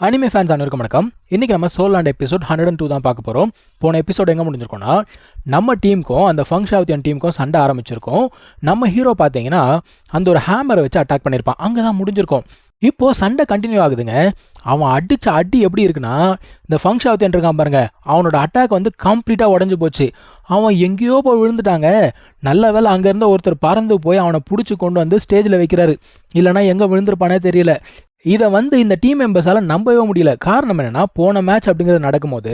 Anime fans அனைவருக்கும் வணக்கம். இன்றைக்கி நம்ம சோல் லேண்ட் எபிசோட் 102 தான் பார்க்க போகிறோம். போன எபிசோட் எங்கே முடிஞ்சிருக்கோம்னா, நம்ம டீமுக்கும் அந்த ஃபங்ஷாவத்தியன் டீமுக்கும் சண்டை ஆரம்பிச்சிருக்கோம். நம்ம ஹீரோ பார்த்தீங்கன்னா அந்த ஒரு ஹேமரை வச்சு அட்டாக் பண்ணியிருப்பான். அங்கே தான் முடிஞ்சிருக்கோம். இப்போது சண்டை கண்டினியூ ஆகுதுங்க. அவன் அடித்த அடி எப்படி இருக்குன்னா, இந்த ஃபங்ஷாவத்தியன் இருக்கான் பாருங்க, அவனோட அட்டாக் வந்து கம்ப்ளீட்டாக உடஞ்சி போச்சு. அவன் எங்கேயோ போய் விழுந்துட்டாங்க. நல்ல வேலை அங்கேருந்து ஒருத்தர் பறந்து போய் அவனை பிடிச்சி கொண்டு வந்து ஸ்டேஜில் வைக்கிறாரு. இல்லைனா எங்கே விழுந்திருப்பானே தெரியல. இதை வந்து இந்த டீம் மெம்பர்ஸால் நம்பவே முடியல. காரணம் என்னென்னா, போன மேட்ச் அப்படிங்கிறது நடக்கும்போது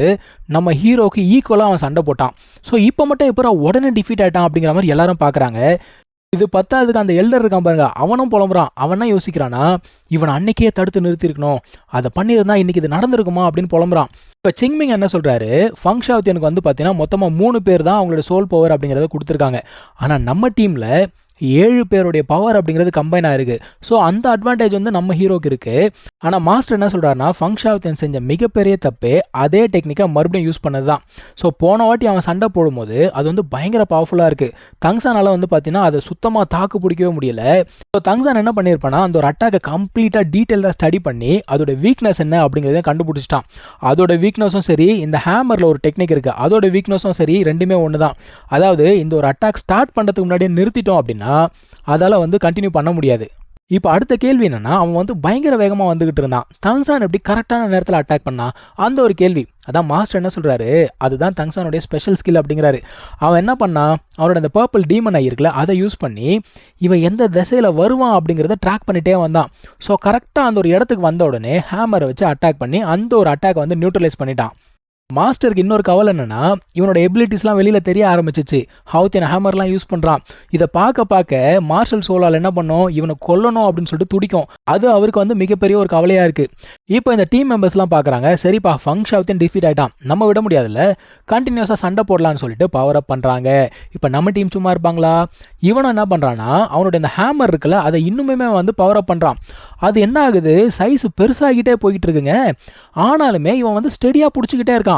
நம்ம ஹீரோக்கு ஈக்குவலாக அவன் சண்டை போட்டான். ஸோ இப்போ மட்டும் எப்போ உடனே டிஃபீட் ஆகிட்டான் அப்படிங்கிற மாதிரி எல்லாரும் பார்க்குறாங்க. இது பத்தாவதுக்கு அந்த எல்டர் இருக்கான் பாருங்க, அவனும் புலம்புறான். அவன் தான் யோசிக்கிறானா, இவன் அன்னைக்கே தடுத்து நிறுத்திருக்கணும், அதை பண்ணியிருந்தா இன்னைக்கு இது நடந்திருக்குமா அப்படின்னு புலம்புறான். இப்போ சிங்மிங் என்ன சொல்கிறாரு, ஃபங்ஷாவத்தியனுக்கு வந்து பார்த்தீங்கன்னா மொத்தமாக 3 பேர் தான் அவங்களோட சோல் பவர் அப்படிங்கிறத கொடுத்துருக்காங்க. ஆனால் நம்ம டீமில் 7 பேருடைய பவர் அப்படிங்கிறது கம்பைன் ஆயிருக்கு. ஸோ அந்த அட்வான்டேஜ் வந்து நம்ம ஹீரோக்கு இருக்குது. ஆனால் மாஸ்டர் என்ன சொல்கிறாருன்னா, ஃபங்ஷாவத்தியன் செஞ்ச மிகப்பெரிய தப்பே அதே டெக்னிக்கை மறுபடியும் யூஸ் பண்ணது தான். ஸோ போன வாட்டி அவன் சண்டை போடும்போது அது வந்து பயங்கர பவர்ஃபுல்லாக இருக்குது. தங்சானால் வந்து பார்த்தீங்கன்னா அதை சுத்தமாக தாக்கு பிடிக்கவே முடியல. ஸோ தங்சான் என்ன பண்ணியிருப்பானா, அந்த ஒரு அட்டாக்கை கம்ப்ளீட்டாக டீட்டெயிலாக ஸ்டடி பண்ணி அதோட வீக்னஸ் என்ன அப்படிங்கிறதையும் கண்டுபிடிச்சிட்டான். அதோட வீக்னஸும் சரி, இந்த ஹேமரில் ஒரு டெக்னிக் இருக்குது, அதோட வீக்னஸும் சரி, ரெண்டுமே ஒன்று தான். அதாவது இந்த ஒரு அட்டாக் ஸ்டார்ட் பண்ணுறதுக்கு முன்னாடியே நிறுத்திட்டோம் அப்படின்னா அதால் வந்து கண்டினியூ பண்ண முடியாது. இப்போ அடுத்த கேள்வி என்னன்னா, அவன் வந்து பயங்கர வேகமாக வந்துகிட்டு இருந்தான். தங்சான் எப்படி கரெக்டான நேரத்தில் அட்டாக் பண்ணான், அந்த ஒரு கேள்வி. அதான் மாஸ்டர் என்ன சொல்கிறாரு, அதுதான் தங்சானுடைய ஸ்பெஷல் ஸ்கில் அப்படிங்கிறாரு. அவன் என்ன பண்ணான், அவனோட அந்த பர்பிள் டீமன் ஐ இருக்குல்ல, அதை யூஸ் பண்ணி இவன் எந்த திசையில் வருவான் அப்படிங்கிறத ட்ராக் பண்ணிகிட்டே வந்தான். ஸோ கரெக்டாக அந்த ஒரு இடத்துக்கு வந்த உடனே ஹேமரை வச்சு அட்டாக் பண்ணி அந்த ஒரு அட்டாக்கை வந்து நியூட்ரலைஸ் பண்ணிட்டான். மாஸ்டருக்கு இன்னொரு கவலை என்னென்னா, இவனோட எபிலிட்டிஸ்லாம் வெளியில் தெரிய ஆரம்பிச்சிச்சு. ஹவுத்தியன் ஹேமர்லாம் யூஸ் பண்ணுறான். இதை பார்க்க மார்ஷல் சோலால் என்ன பண்ணோம், இவனை கொல்லணும் அப்படின்னு சொல்லிட்டு துடிக்கும். அது அவருக்கு வந்து மிகப்பெரிய ஒரு கவலையாக இருக்குது. இப்போ இந்த டீம் மெம்பர்ஸ்லாம் பார்க்குறாங்க, சரிப்பா ஃபங்ஷாவத்தியன் டிஃபீட் ஆகிட்டான், நம்ம விட முடியாதுல்ல, கண்டினியூஸாக சண்டை போடலான்னு சொல்லிட்டு பவர் அப் பண்ணுறாங்க. இப்போ நம்ம டீம் சும்மா இருப்பாங்களா? இவனும் என்ன பண்ணுறான்னா, அவனோட இந்த ஹேமர் இருக்குல்ல, அதை இன்னுமே வந்து பவர் அப் பண்ணுறான். அது என்ன ஆகுது, சைஸ் பெருசாகிட்டே போய்கிட்டு இருக்குங்க. ஆனாலுமே இவன் வந்து ஸ்டெடியாக பிடிச்சிக்கிட்டே இருக்கான்.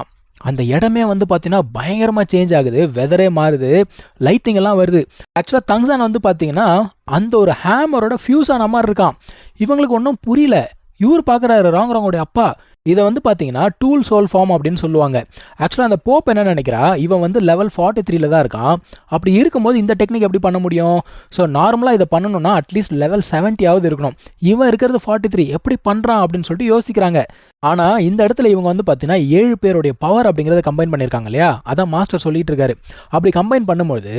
அந்த இடமே வந்து பார்த்தீங்கன்னா பயங்கரமாக சேஞ்ச் ஆகுது, வெதரே மாறுது, லைட்டிங் எல்லாம் வருது. ஆக்சுவலாக தங்சான் வந்து பார்த்தீங்கன்னா அந்த ஒரு ஹேமரோட ஃபியூஸ் ஆன மாதிரி இருக்கான். இவங்களுக்கு ஒன்றும் புரியல. இவர் பார்க்குறாரு ராங்கோடைய அப்பா. இதை வந்து பார்த்தீங்கன்னா டூல் சோல் ஃபார்ம் அப்படின்னு சொல்லுவாங்க. ஆக்சுவலாக அந்த போப் என்ன நினைக்கிறா, இவன் வந்து லெவல் 43 தான் இருக்கான். அப்படி இருக்கும்போது இந்த டெக்னிக் எப்படி பண்ண முடியும்? ஸோ நார்மலாக இதை பண்ணணும்னா அட்லீஸ்ட் லெவல் 70 இருக்கணும். இவன் இருக்கிறது 43, எப்படி பண்ணுறான் அப்படின்னு சொல்லிட்டு யோசிக்கிறாங்க. ஆனால் இந்த இடத்துல இவங்க வந்து பார்த்தீங்கன்னா 7 பேருடைய பவர் அப்படிங்கிறத கம்பைன் பண்ணியிருக்காங்க இல்லையா, அதான் மாஸ்டர் சொல்லிட்டு இருக்காரு. அப்படி கம்பைன் பண்ணும்போது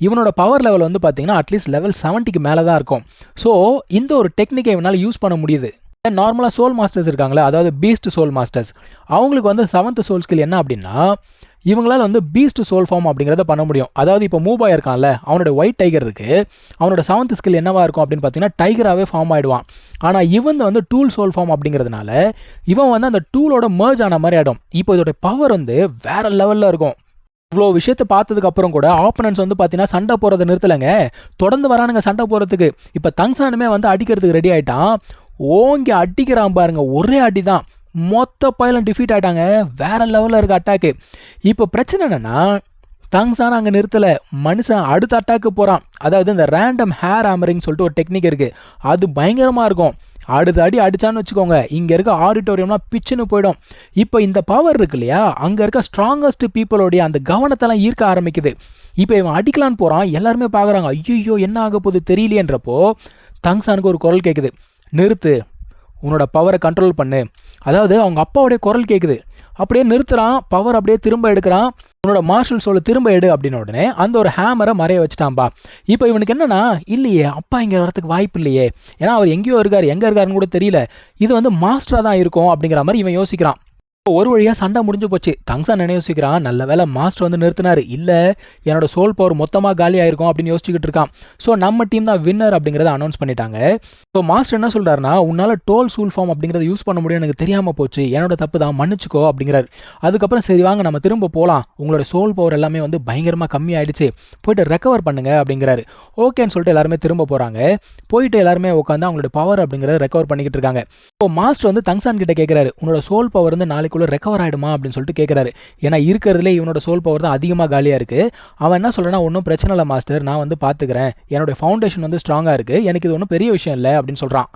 இவனோட பவர் லெவல் வந்து பார்த்தீங்கன்னா அட்லீஸ்ட் லெவல் 70க்கு மேலே தான் இருக்கும். ஸோ இந்த ஒரு டெக்னிக்கை இவனால் யூஸ் பண்ண முடியுது. நார்மலாக சோல் மாஸ்டர்ஸ் இருக்காங்களே, அதாவது பீஸ்ட் சோல் மாஸ்டர்ஸ், அவங்களுக்கு வந்து 7th சோல் ஸ்கில் என்ன அப்படின்னா, இவங்களால் வந்து பீஸ்ட் சோல் ஃபார்ம் அப்படிங்கிறத பண்ண முடியும். அதாவது இப்போ மூபாய் இருக்கான்ல, அவனோட ஒயிட் டைகர் இருக்குது, அவனோட 7th ஸ்கில் என்னவா இருக்கும் அப்படின்னு பார்த்தீங்கன்னா டைகராகவே ஃபார்ம் ஆகிடுவான். ஆனால் இவன் வந்து டூல் சோல் ஃபார்ம் அப்படிங்கிறதுனால இவன் வந்து அந்த டூலோட மர்ஜ் ஆன மாதிரி ஆகிடும். இப்போ இதோட பவர் வந்து வேற லெவலில் இருக்கும். இவ்வளோ விஷயத்தை பார்த்ததுக்கு அப்புறம் கூட ஆப்பனன்ஸ் வந்து பார்த்தீங்கன்னா சண்டை போகிறத நிறுத்தலைங்க, தொடர்ந்து வரானுங்க சண்டை போகிறதுக்கு. இப்போ தங்சானுமே வந்து அடிக்கிறதுக்கு ரெடி ஆகிட்டான். ஓங்கி அடிக்கிறான் பாருங்க, ஒரே அடி தான், மொத்த பையலும் டிஃபீட் ஆகிட்டாங்க. வேற லெவலில் இருக்க அட்டாக்கு. இப்போ பிரச்சனை என்னென்னா, தங்சான் அங்கே நிறுத்தலை, மனுஷன் அடுத்த அட்டாக்கு போகிறான். அதாவது இந்த ரேண்டம் ஹேர் ஹேமரிங் சொல்லிட்டு ஒரு டெக்னிக் இருக்குது, அது பயங்கரமாக இருக்கும். அடுத்த அடி அடித்தான்னு வச்சுக்கோங்க, இங்கே இருக்க ஆடிட்டோரியம்லாம் பிச்சுன்னு போயிடும். இப்போ இந்த பவர் இருக்கு இல்லையா, அங்கே இருக்க ஸ்ட்ராங்கஸ்ட் பீப்புளோடைய அந்த கவனத்தெல்லாம் ஈர்க்க ஆரம்பிக்குது. இப்போ இவன் அடிக்கலான்னு போகிறான், எல்லாருமே பார்க்குறாங்க, ஐயோ என்ன ஆக போகுது தெரியலையன்றப்போ தங்சானுக்கு ஒரு குரல் கேட்குது, நிறுத்து, உன்னோட பவரை கண்ட்ரோல் பண்ணு. அதாவது அவங்க அப்பாவுடைய குரல் கேட்குது. அப்படியே நிறுத்துறான், பவர் அப்படியே திரும்ப எடுக்கிறான். உன்னோட மார்ஷல் சோலை திரும்ப எடு அப்படின்னு உடனே அந்த ஒரு ஹேமரை மறைய வச்சுட்டான்பா. இப்போ இவனுக்கு என்னன்னா, இல்லையே அப்பா இங்கே வரதுக்கு வாய்ப்பு இல்லையே, ஏன்னா அவர் எங்கேயோ இருக்கார், எங்கே இருக்காருன்னு கூட தெரியல, இது வந்து மாஸ்டராக தான் இருக்கும் அப்படிங்கிற மாதிரி இவன் யோசிக்கிறான். ஒரு வழியாக சண்டை முடிஞ்சு போச்சு. தங்சான் என்ன யோசிக்கிறான், நல்ல வேலை மாஸ்டர் வந்து நிறுத்தினார், இல்லை என்னோட சோல் பவர் மொத்தமாக காலி ஆயிருக்கும் அப்படின்னு யோசிச்சுக்கிட்டு இருக்கான். ஸோ நம்ம டீம் தான் வின்னர் அப்படிங்கிறத அனௌன்ஸ் பண்ணிட்டாங்க. ஸோ மாஸ்டர் என்ன சொல்கிறாருன்னா, உன்னால் டோல் சூல் ஃபார்ம் அப்படிங்கிறத யூஸ் பண்ண முடியும், எனக்கு தெரியாமல் போச்சு, என்னோட தப்பு தான், மன்னிச்சுக்கோ அப்படிங்கிறாரு. அதுக்கப்புறம் சரி வாங்க நம்ம திரும்ப போகலாம், உங்களோட சோல் பவர் எல்லாமே வந்து பயங்கரமாக கம்மியாயிடுச்சு, போயிட்டு ரெக்கவர் பண்ணுங்க அப்படிங்கிறாரு. ஓகேன்னு சொல்லிட்டு எல்லாருமே திரும்ப போகிறாங்க. போயிட்டு எல்லாருமே உட்காந்து அவங்களோட பவர் அப்படிங்கிறத ரெக்கவர் பண்ணிக்கிட்டு இருக்காங்க. இப்போ மாஸ்டர் வந்து தங்சான் கிட்ட கேட்குறாரு, உன்னோட சோல் பவர் வந்து நாளைக்கு ரெக்கவர் ஆகிடுமா அப்படின்னு சொல்லிட்டு கேட்குறாரு. ஏன்னா இருக்கிறதுலே இவனோட சோல் பவர் தான் அதிகமாக காலியாக இருக்குது. அவன் என்ன சொல்கிறான்னா, ஒன்றும் பிரச்சனை இல்லை மாஸ்டர், நான் வந்து பார்த்துக்கிறேன், என்னோட ஃபவுண்டேஷன் வந்து ஸ்ட்ராங்காக இருக்குது, எனக்கு இது ஒன்றும் பெரிய விஷயம் இல்லை அப்படின்னு சொல்கிறான்.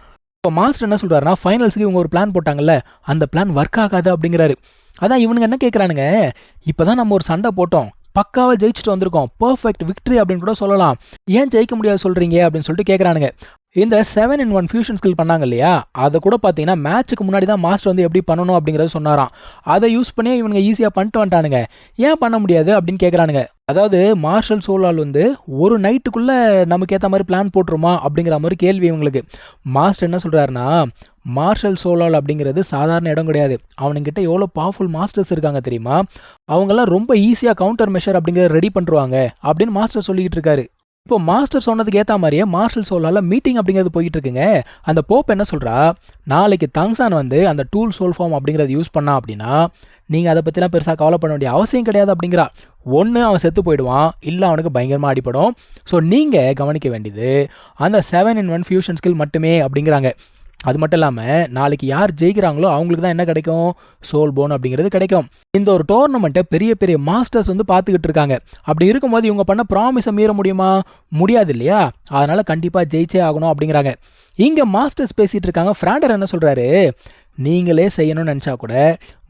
இப்போ மாஸ்டர் என்ன சொல்கிறாருன்னா, ஃபைனல்ஸுக்கு இவங்க ஒரு பிளான் போட்டாங்கல்ல, அந்த பிளான் ஒர்க் ஆகாது அப்படிங்கிறாரு. அதான் இவனுங்க என்ன கேட்குறானுங்க, இப்போ தான் நம்ம ஒரு சண்டை போட்டோம், பக்காவாக ஜெயிச்சுட்டு வந்திருக்கோம், பர்ஃபெக்ட் விக்ட்ரி அப்படின்னு கூட சொல்லலாம், ஏன் ஜெயிக்க முடியாது சொல்கிறீங்க அப்படின்னு சொல்லிட்டு கேட்குறானுங்க. இந்த 7-in-1 ஃபியூஷன் ஸ்கில் பண்ணாங்க இல்லையா, அதை கூட பார்த்தீங்கன்னா மேட்ச்சுக்கு முன்னாடி தான் மாஸ்டர் வந்து எப்படி பண்ணணும் அப்படிங்கிறத சொன்னாராம். அதை யூஸ் பண்ணி இவனுங்க ஈஸியாக பண்ணிட்டு வந்துட்டானுங்க, ஏன் பண்ண முடியாது அப்படின்னு கேட்குறானுங்க. அதாவது மார்ஷல் சோலால் வந்து ஒரு நைட்டுக்குள்ளே நமக்கு ஏற்ற மாதிரி பிளான் போட்டுருமா அப்படிங்கிற மாதிரி கேள்வி இவங்களுக்கு. மாஸ்டர் என்ன சொல்கிறாருன்னா, மார்ஷல் சோலால் அப்படிங்கிறது சாதாரண இடம் கிடையாது, அவனுங்கிட்ட எவ்வளோ பவர்ஃபுல் மாஸ்டர்ஸ் இருக்காங்க தெரியுமா, அவங்கெல்லாம் ரொம்ப ஈஸியாக கவுண்டர் மெஷர் அப்படிங்கிறத ரெடி பண்ணுவாங்க அப்படின்னு மாஸ்டர் சொல்லிக்கிட்டு இருக்காரு. இப்போ மாஸ்டர் சொன்னதுக்கு ஏற்ற மாதிரியே மார்ஷல் சோலால மீட்டிங் அப்படிங்கிறது போயிட்டு இருக்குங்க. அந்த போப் என்ன சொல்கிறா, நாளைக்கு தங்சான் வந்து அந்த டூல் சோல் ஃபார்ம் அப்படிங்கிறத யூஸ் பண்ணா அப்படின்னா நீங்கள் அதை பற்றிலாம் பெருசாக கவலை பண்ண வேண்டிய அவசியம் கிடையாது அப்படிங்கிறா. ஒன்று அவன் செத்து போயிடுவான், இல்லை அவனுக்கு பயங்கரமாக அடிப்படும். ஸோ நீங்கள் கவனிக்க வேண்டியது அந்த 7-in-1 ஃபியூஷன் ஸ்கில் மட்டுமே அப்படிங்கிறாங்க. அது மட்டும் இல்லாமல் நாளைக்கு யார் ஜெயிக்கிறாங்களோ அவங்களுக்கு தான் என்ன கிடைக்கும், சோல் போன் அப்படிங்கிறது கிடைக்கும். இந்த ஒரு டோர்னமெண்ட்டை பெரிய பெரிய மாஸ்டர்ஸ் வந்து பார்த்துக்கிட்டு இருக்காங்க. அப்படி இருக்கும்போது இவங்க பண்ண ப்ராமிஸை மீற முடியுமா, முடியாது இல்லையா, அதனால் கண்டிப்பாக ஜெயிச்சே ஆகணும் அப்படிங்கிறாங்க. இங்கே மாஸ்டர்ஸ் பேசிகிட்டு இருக்காங்க. ஃப்ராண்டர் என்ன சொல்கிறாரு, நீங்களே செய்யணும்னு நினச்சா கூட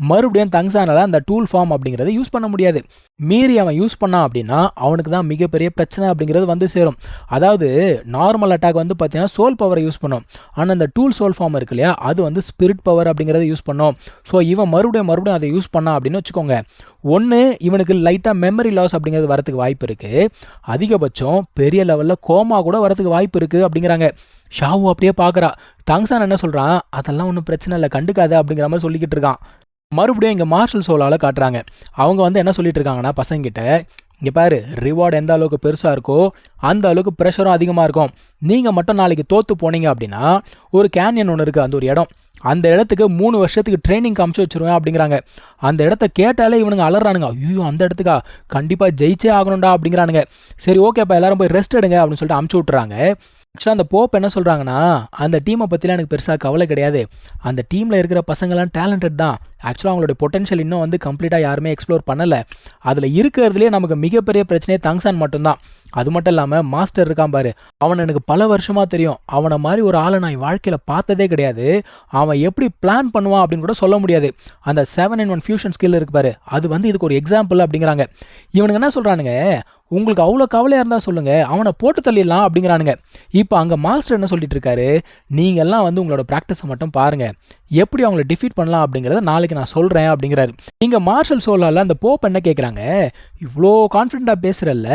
மறுபடியும் தங்சானால் அந்த டூல் ஃபார்ம் அப்படிங்கிறத யூஸ் பண்ண முடியாது. மீறி அவன் யூஸ் பண்ணான் அப்படின்னா அவனுக்கு தான் மிகப்பெரிய பிரச்சனை அப்படிங்கிறது வந்து சேரும். அதாவது நார்மல் அட்டாக் வந்து பார்த்தீங்கன்னா சோல் பவரை யூஸ் பண்ணும், ஆனால் அந்த டூல் சோல் ஃபார்ம் இருக்கு இல்லையா, அது வந்து ஸ்பிரிட் பவர் அப்படிங்கிறத யூஸ் பண்ணும். ஸோ இவன் மறுபடியும் அதை யூஸ் பண்ணான் அப்படின்னு வச்சுக்கோங்க, ஒன்று இவனுக்கு லைட்டாக மெமரி லாஸ் அப்படிங்கிறது வரதுக்கு வாய்ப்பு இருக்குது, அதிகபட்சம் பெரிய லெவலில் கோமா கூட வரதுக்கு வாய்ப்பு இருக்குது அப்படிங்கிறாங்க. ஷாவு அப்படியே பார்க்குறா. தங்சான் என்ன சொல்கிறான், அதெல்லாம் ஒன்றும் பிரச்சனை இல்லை, கண்டுக்காத அப்படிங்கிற மாதிரி சொல்லிக்கிட்டு இருக்கான். மறுபடியும் இங்கே மார்ஷல் சோலால் காட்டுறாங்க. அவங்க வந்து என்ன சொல்லிட்டு இருக்காங்கன்னா பசங்கிட்ட, இங்கே பாரு, ரிவார்டு எந்த அளவுக்கு பெருசாக இருக்கோ அந்த அளவுக்கு ப்ரெஷரும் அதிகமாக இருக்கும். நீங்கள் மட்டும் நாளைக்கு தோற்று போனீங்க அப்படின்னா ஒரு கேன்யன் ஒன்று இருக்குது, அந்த ஒரு இடம், அந்த இடத்துக்கு 3 வருஷத்துக்கு ட்ரைனிங் காமிச்சு வச்சுருவேன் அப்படிங்கிறாங்க. அந்த இடத்த கேட்டாலே இவனுங்க அலறானுங்க, ஐயோ அந்த இடத்துக்கா, கண்டிப்பாக ஜெயிச்சே ஆகணும்டா அப்படிங்கிறானுங்க. சரி ஓகேப்பா எல்லாரும் போய் ரெஸ்ட் எடுங்க அப்படின்னு சொல்லிட்டு அமுச்சு விட்டுறாங்க. ஆக்சுவலாக அந்த போப் என்ன சொல்கிறாங்கன்னா, அந்த டீமை பற்றிலாம் எனக்கு பெருசாக கவலை கிடையாது, அந்த டீமில் இருக்கிற பசங்கள்லாம் டேலண்டட் தான், ஆக்சுவலாக அவங்களோட பொட்டன்ஷியல் இன்னும் வந்து கம்ப்ளீட்டாக யாருமே எக்ஸ்ப்ளோர் பண்ணலை, அதில் இருக்கிறதுலே நமக்கு மிகப்பெரிய பிரச்சனையே தங்சான் மட்டும்தான். அது மட்டும் இல்லாமல் மாஸ்டர் இருக்கான் பாரு, அவன் எனக்கு பல வருஷமாக தெரியும், அவனை மாதிரி ஒரு ஆளை நான் வாழ்க்கையில் பார்த்ததே கிடையாது, அவன் எப்படி பிளான் பண்ணுவான் அப்படின்னு கூட சொல்ல முடியாது. அந்த 7-in-1 ஃபியூஷன் ஸ்கில் இருக்கு பாரு, அது வந்து இதுக்கு ஒரு எக்ஸாம்பிள் அப்படிங்கிறாங்க. இவனுங்க என்ன சொல்கிறானுங்க, உங்களுக்கு அவ்வளோ கவலையாக இருந்தால் சொல்லுங்கள், அவனை போட்டு தள்ளிடலாம் அப்படிங்கிறானுங்க. இப்போ அங்கே மாஸ்டர் என்ன சொல்லிட்டு இருக்காரு, நீங்கள்லாம் வந்து உங்களோட ப்ராக்டிஸை மட்டும் பாருங்கள், எப்படி அவங்கள டிஃபீட் பண்ணலாம் அப்படிங்கிறத நாளைக்கு நான் சொல்கிறேன் அப்படிங்கிறாரு. இங்கே மார்ஷல் சோலால் அந்த போப் என்ன கேட்குறாங்க, இவ்வளோ கான்ஃபிடென்ட்டாக பேசுகிறல்ல,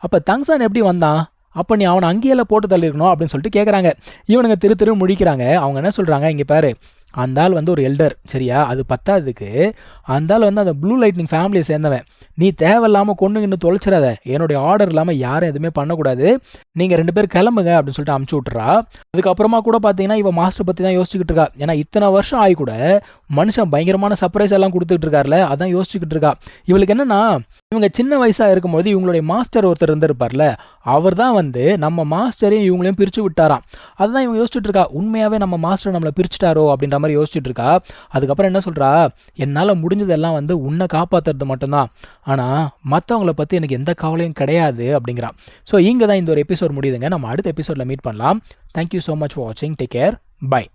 அப்போ தங்சான் எப்படி வந்தான், அப்போ நீ அவனை அங்கேயே போட்டு தள்ளிருக்கணும் அப்படின்னு சொல்லிட்டு கேட்குறாங்க. இவனுங்க திரு முழிக்கிறாங்க. அவங்க என்ன சொல்கிறாங்க, இங்கே பாரு, அந்த ஆள் வந்து ஒரு எல்டர் சரியா, அது பத்தாததுக்கு அந்த ஆள் வந்து அந்த ப்ளூ லைட்னிங் ஃபேமிலியை சேர்ந்தவன், நீ தேவையில்லாமல் கொண்டு தொலைச்சிடாத, என்னுடைய ஆர்டர் இல்லாமல் யாரும் எதுவுமே பண்ணக்கூடாது, நீங்கள் 2 பேர் கிளம்புங்க அப்படின்னு சொல்லிட்டு அமுச்சு விட்றா. அதுக்கப்புறமா கூட பார்த்தீங்கன்னா இவன் மாஸ்டர் பற்றி தான் யோசிச்சுக்கிட்டு இருக்கா. ஏன்னா இத்தனை வருஷம் ஆகி கூட மனுஷன் பயங்கரமான சர்ப்ரைஸ் எல்லாம் கொடுத்துட்டு இருக்காருல, அதான் யோசிச்சுக்கிட்டு இருக்கா. இவளுக்கு என்னன்னா, இவங்க சின்ன வயசாக இருக்கும்போது இவங்களுடைய மாஸ்டர் ஒருத்தர் இருந்திருப்பார்ல, அவர் தான் வந்து நம்ம மாஸ்டரையும் இவங்களையும் பிரித்து விட்டாராம். அதுதான் இவங்க யோசிச்சுட்டு இருக்கா, உண்மையாகவே நம்ம மாஸ்டர் நம்மளை பிரிச்சுட்டாரோ அப்படின்ற மாதிரி யோசிச்சுட்டு இருக்கா. அதுக்கப்புறம் என்ன சொல்கிறா, என்னால் முடிஞ்சதெல்லாம் வந்து உன்னை காப்பாற்றுறது மட்டும்தான், ஆனால் மற்றவங்கள பற்றி எனக்கு எந்த கவலையும் கிடையாது அப்படிங்கிறா. ஸோ இங்கே தான் இந்த ஒரு எபிசோட் முடியுதுங்க. நம்ம அடுத்த எபிசோடில் மீட் பண்ணலாம். தேங்க்யூ ஸோ மச் ஃபார் வாட்சிங். Take care. பை.